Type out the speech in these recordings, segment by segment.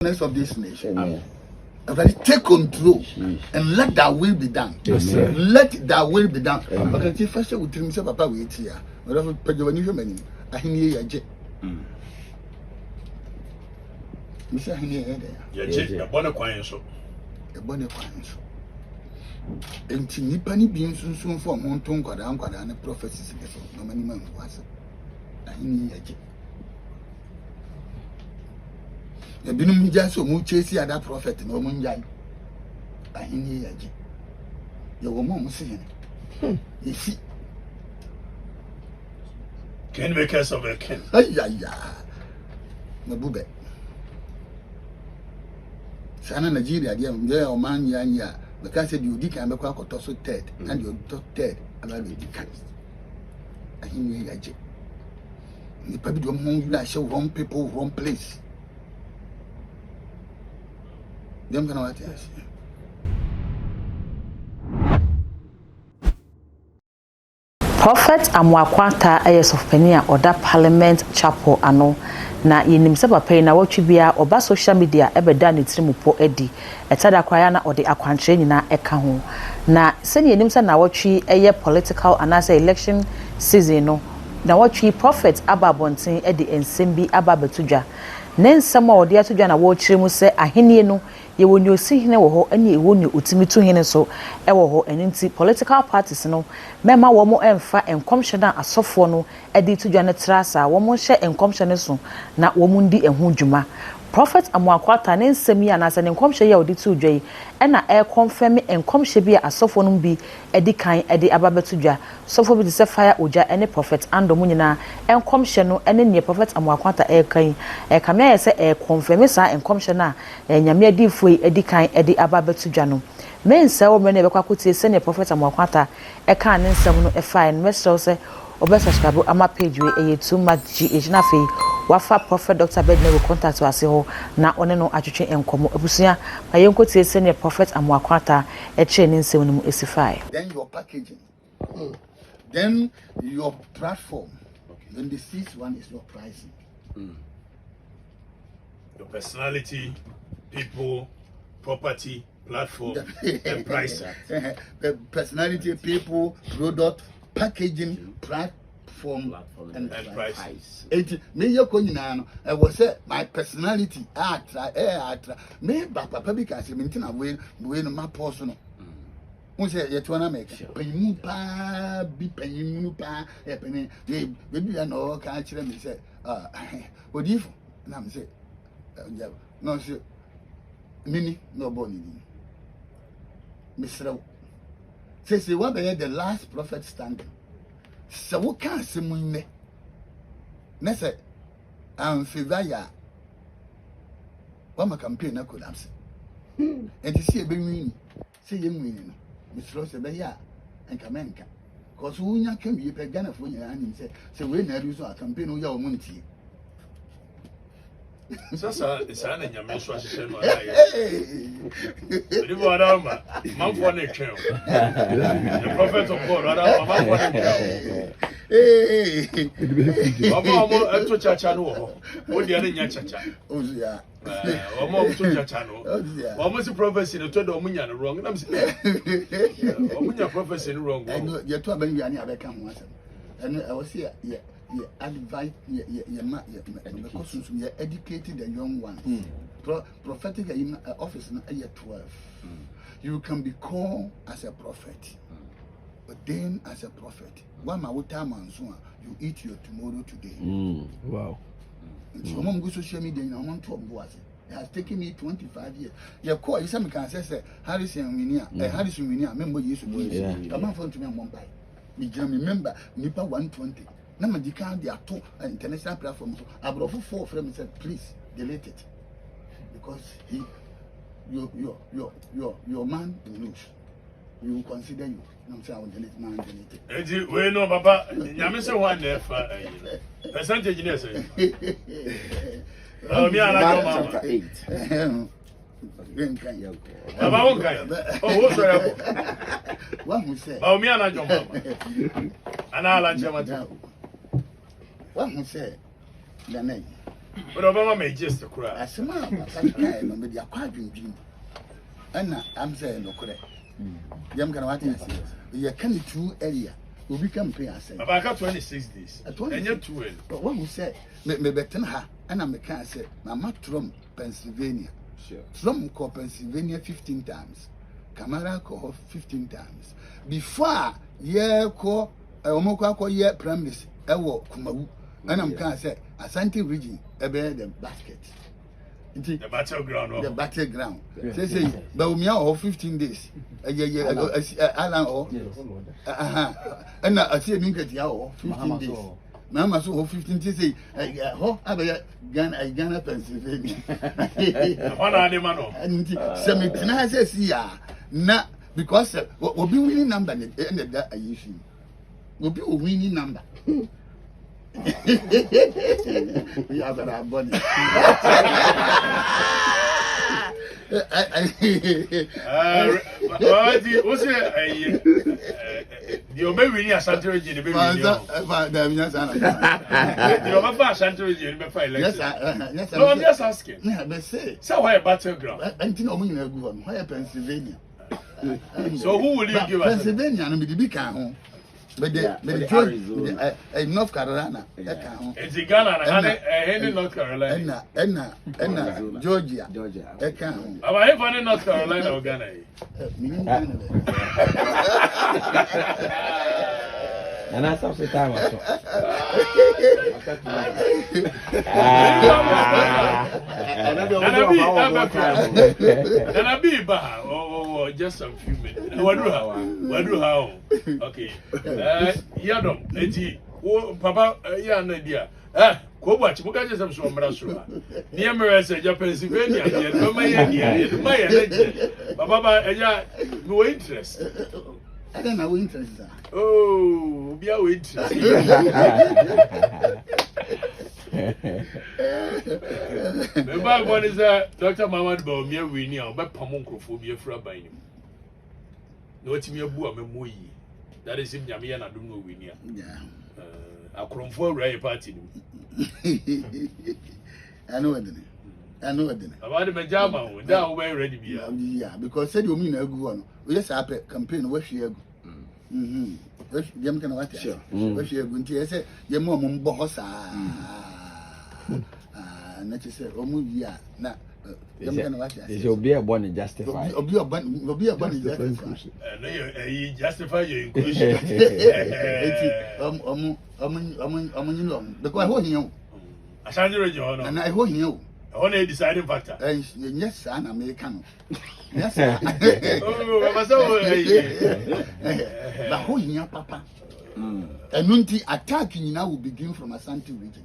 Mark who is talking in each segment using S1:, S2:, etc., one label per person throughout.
S1: Of this nation. Take control and let that will be done.
S2: Yes,
S1: let that will be done. But if first with himself, Papa, wait here. Whatever Pedro many, I hear ya. Mr. Henry,
S3: a bonnet coin so.
S1: A bonnet coin so. And Tinipani being soon for Monton, Quadam, and the prophecies. No many men was. I hear ya. The binum just so much chase that prophet no munjai. I hear ya. Your woman saying, you see,
S3: Can make us of a king.
S1: ay, no bube. Sana Nigeria, dear, or man, ya, because you dick and make a toss third, and your third, and I will be cast. I hear ya. The public don't home, show wrong people, wrong place. Them can what yes.
S4: Prophet Amoako ayes of Penia or that Parliament Chapel ano na yenim se papa na watwi bia oba social media ebeda ne trimupo edi etada kwaya na ode akwantre nyina eka ho na se yenim se na watwi eye political anase election season no na watwi prophet ababonten edi ensembi ababetudwa ne nsem a ode atudwa na wo kire mu se ahenie no ye woni osihine wo ho ane woni otimitu hene so e wo ho enti political parties no mema wo mo emfa enkomhye na asofo no edi tudwa ne trasa wo mo hye enkomhye ne so na wo mu ndi ehu dwuma Prophet Amoako ne nsem ya na se ne enkomhye ya odi tudwa yi e na e confirm enkomhye bi asofo no bi edi kan edi ababetudwa sofo bi se fire oja ene prophet ando mu nyina enkomhye no ene ne prophet Amoako e kan e kamia ye se e confirm sa enkomhye na nyame adifo edi kan edi ababetudwa no mense wo me ne be kwakotie se ne prophet Amoako e kan ne nsem no e fine mesro se obesaskrabo ama page we e too much gh na fe wafa prophet Dr. Bedner will contact us ho na one no atwetwe enkomo abusua ayenkotie se ne prophet Amoako e che ne nsem no mu esify
S1: Then your packaging. Then your platform. Then the sixth one is your pricing.
S3: Your personality, people, property, platform, and price.
S1: The personality, people, product, packaging, platform, and price. Me yo konyina no I was say my personality atra me papa because me ntina we no ma post no say ye to na make panyimu pa bi panyimu pa e pani we bi na o ka kire me say odifo na me say no say mini no boni Mr. Say what be the last prophet standing so what can semunne na say am favor ya wa ma campaign na collapse and you see e be win say ye win no Mr. Say be ya enka menka cause wunya kan bi pe Ghana fo nyina anim say we na adu so a campaign wo ya o muntie
S3: Sasa isana nyame so ahye no ala ye. Odi bo adama manfo na etwen. The prophet of God adama manfo na etwen. Omo eto chacha no wo. Wo dia na nya chacha.
S1: Ozia.
S3: Omo eto chacha no. Omo si prophecy no to do omo nya no wrong. Na me say. Omo nya prophecy no wrong.
S1: And you to ban wiani abeka ho asem. And I was here advise you educated the young ones. Prophetic office na 12. You can be called as a prophet, ordained as a prophet. One time you eat your tomorrow today.
S2: Wow.
S1: So mom go social media and I want to it has taken me 25 years. Your call is some can say Harrison Winia, member used to do. Come on phone to me on one by. Me remember Nipa 120. Now my decant there are two international platforms. I brought 4 friends said, please delete it. Because your man knows. You will consider you. I'm saying I will delete man delete it.
S3: We know Papa, Yami say one there for percentage in say. Oh, me chapter 8. Baba won kai. Oh, wo so ya.
S1: One who said.
S3: Oh, me ana jomma. Ana ala chama.
S1: One who said the name.
S3: But Obama may just cry.
S1: As a man, I'm with your quadrant dream. And I'm saying, no, correct. Young can watch us. You can't do area. We become pay us.
S3: About 26 days. And you're too early.
S1: But what we say, me better her, and I'm a can say, Mama Trump, Pennsylvania. Trump called Pennsylvania 15 times. Camara called 15 times. Before, call Amoako call premise, Kumabu. And I'm can say, Asante region, the basket.
S3: The battleground.
S1: The battleground. Say, but we are 15 days. Alan or and I see a link at your 15 days. Mama so 15 days say, Ghana, Pennsylvania.
S3: One are the man.
S1: And Semitina says, yeah, not because we'll be winning number and that I issue. We'll be winning number. We have a body.
S3: What's the Omeri Asante region? The Asante region, yes, no, I'm just asking.
S1: Yeah, but say,
S3: so why a battleground?
S1: And you know, why Pennsylvania?
S3: So who will you give us?
S1: Pennsylvania, and the big home. But the North Carolina,
S3: it's Ghana and North Carolina,
S1: and Georgia,
S3: about in North Carolina or Ghana.
S2: And that's up the time.
S3: And I be back or just some few minutes. What do how? Okay. Yadom, Eti, Papa, yeah, no idea. Go watch, look at some Brasura. Near Mercer, Pennsylvania, Papa, no interest.
S1: I don't know interest.
S3: Oh, be our interest. The bad one is that Dr. Mamad Baumia Winnie, but Pamoncophobia for a binding. No, it's me a boo, I'm a moy. That is him, Yamian, I don't know Winnie. I come for a party.
S1: I know it.
S3: About the Majama, that way ready.
S1: Yeah, because said you mean a good one. We just have a campaign where she go. Yam can watch it. Where she going to say, your mom bossa. Not to say, oh, yeah, now.
S2: You'll be a bonnet justified.
S1: Will be a bunny justified.
S3: You justify your inclusion.
S1: Because I hold you.
S3: I shan't read your honor.
S1: And I hold you.
S3: Only deciding factor.
S1: Yes, sir, I'm American. Yes, sir. But hold you, Papa. And Nunti attacking now will begin from Asante region.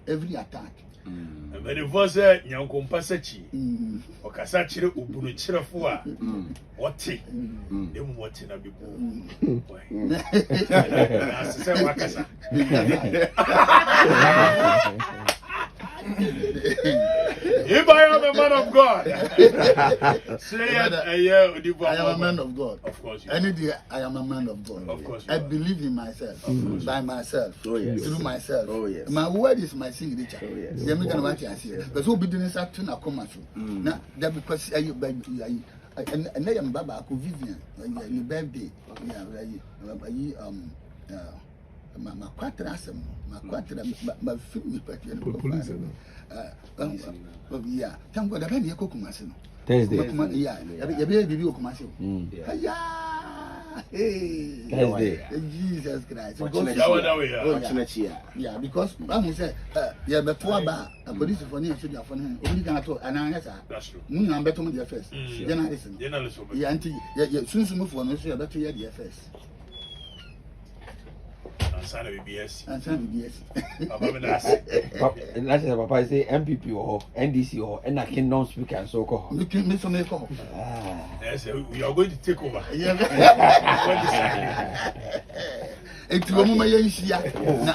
S1: Every attack.
S3: But the voice, young Compasachi, or Casachi, Ubuchirafua, what tea? Them what in a big If I am a man of God, say I
S1: am a man of God.
S3: Of course.
S1: Any day I am a man of God.
S3: Of course.
S1: I believe in myself, by myself, through myself.
S2: Oh, yes.
S1: My word is my signature.
S2: Oh, yes.
S1: The American watch I see. But so business action I come through. Now that because I and I am Baba Vivian, your birthday. My quadrasm, my film, yeah, thank God, I've been here cooking myself.
S2: Thursday.
S1: Yeah, a baby will come myself.
S2: Thursday.
S1: Jesus Christ. Yeah, because I'm say, yeah, but for a police for near should have phone, only can talk, and I answer.
S3: That's true.
S1: I'm better with your face. Then I listen. Yeah, auntie, soon to move for no, so better hear your face.
S3: Son of BS.
S1: And some BS.
S2: That's what Papa say MPP or NDC or and I cannot speak and so called.
S1: You can miss on a call.
S3: Yes, we are going to take over.
S1: It's a woman,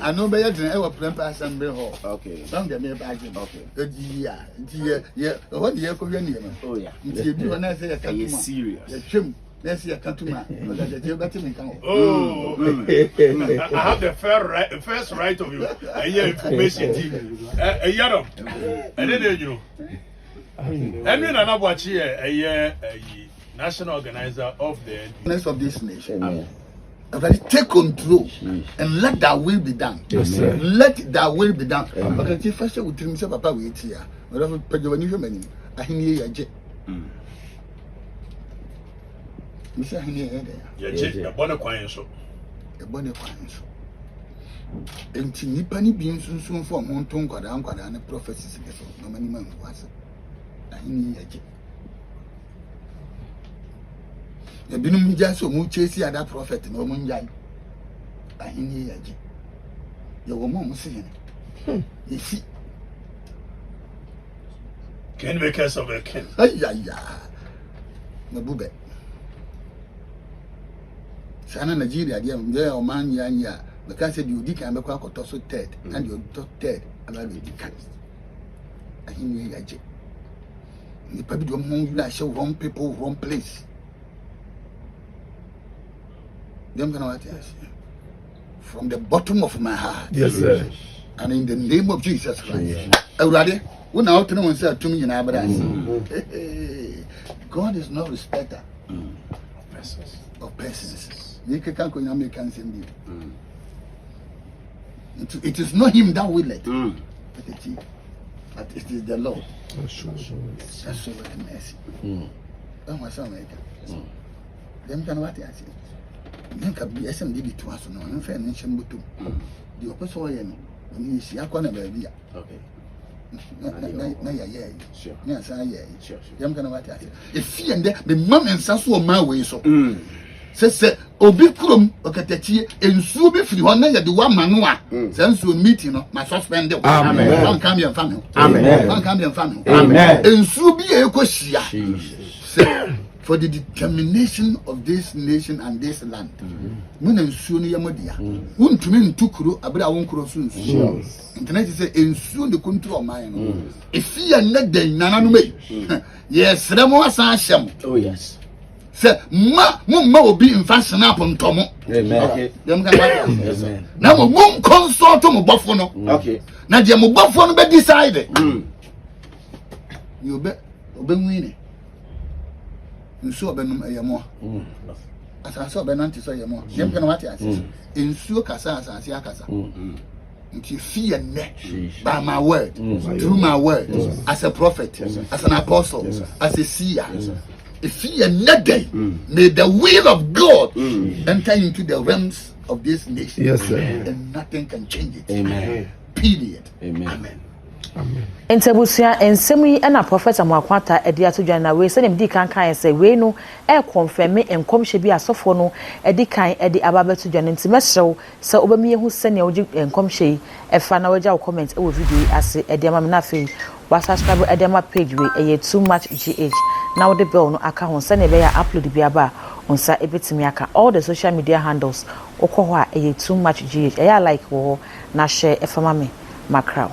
S1: I know by our plan assembly hall.
S2: Okay.
S1: Don't get me back. Okay. Yeah. What the Korean? Oh, yeah. You do when I say a serious. Let's see a Katuma.
S3: Oh, I have the first right of you. Information. Yadom. And then you. And then I'm watching a national organizer of the
S1: next of this nation. Take control and let that will be done.
S2: Yes, sir.
S1: Let that will be done. But if I say with himself, Papa, wait here. Whatever Pedro, I hear you. Mr. Henry,
S3: a bonnet coin so.
S1: A bonnet coin so. And Tinipani being soon for Monton Quadan and the prophecies, no many man was. I hear you. The Binum Jasso Muchesi at that prophet, no Munjai. I hear you. Your woman saying, you see.
S3: Can make us of a king.
S1: Ay, Mabube. Sana Nigeria, dear, or man, ya, because you did can make a toss third, and you're third, and I'll be the I hear you. The public don't want show wrong people, wrong place. Them can what yes. From the bottom of my heart.
S2: Yes, sir.
S1: And in the name of Jesus Christ. Already, when I to say to me in God is no respecter of persons. You can't go in American assembly. It is not him that will it. But it is the Lord. That's so mercy. That was America. Them can what I say. Then can be SMD to us, no, and fair nation but the opposite way. When you see a corner baby. Okay. Sure. Yes, I sure. Them can what I say. If he and the mum and Sasso my way so. Say, Obikurum, Okatechi, and Subi free one night at the one manua. Since we meet, my suspended. Amen. One come your family. Amen. One come your family. Amen. And Subi Ekosia. For the determination of this nation and this land. When and soon Yamodia. Won't to mean to Kuru, Abra won't cross soon. Internet is and soon the control of mine. If he are not the Nananume. Yes, Remo Sasham. Oh, yes. Say, Mumma will be in fashion upon Tomo. Amen. Now, we won't consult to Buffalo. Okay. Now, the Buffalo be decided. You bet, winning. You saw Benum a more. As I saw Benanti say more. Them can what I say. In Sucasa as Yakasa. Until fear net by my word, through my word, as a prophet, as an apostle, as a seer. If fear net day, may the will of God enter into the realms of this nation. Yes, sir. And nothing can change it. Amen. Period. Amen. Amen.
S4: Entebusia ensemi na prophet Amoako ata edi atodwan na we se di kan say we no e confirm enkomhye bi asofo no edi kan edi ababeto dwan ntimehyew se obami ehu se ne ogi enkomhye efa na wagya comment e wo video ase edi ama na fe wa subscribe edi ama page we eye too much gh na wo de bell no aka ho se ne be ya upload bi aba onsa ebetimi aka all the social media handles okọ ho a eye too much gh eye like wo na share efama me makra